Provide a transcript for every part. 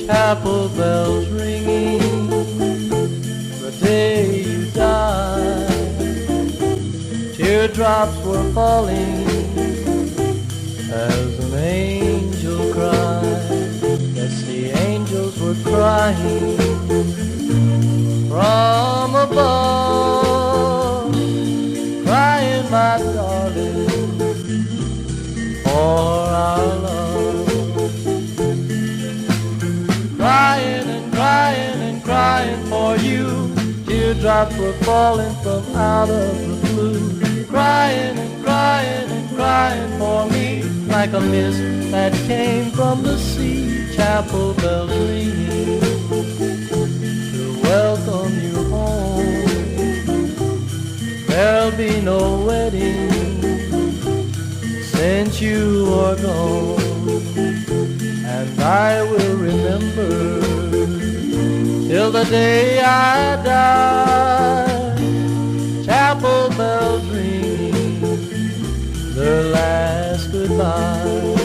Chapel bells ringing the day you died. Teardrops were falling as an angel cried. Yes, the angels were crying from above, crying, my darling, for our love. Crying and crying and crying for you. Teardrops were falling from out of the blue. Crying and crying and crying for me, like a mist that came from the sea. Chapel bells ringing to welcome you home. There'll be no wedding since you are gone, and I will remember till the day I die. Chapel bells ringing their last goodbye.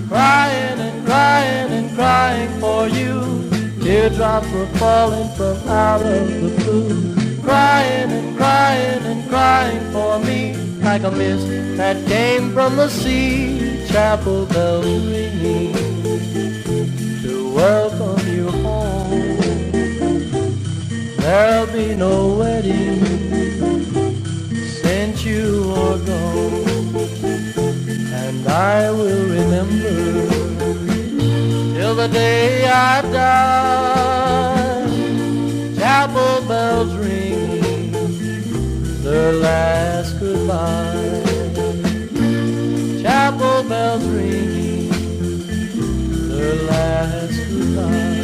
Crying and crying and crying for you. Teardrops were falling from out of the blue. Crying and crying and crying for me, like a mist that came from the sea. Chapel bells ringing to welcome you home. There'll be no wedding since you are gone, and I will remember till the day I die. Chapel bells ringing their last goodbye. Chapel bells ringing their last goodbye.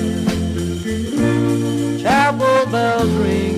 Chapel bells ringing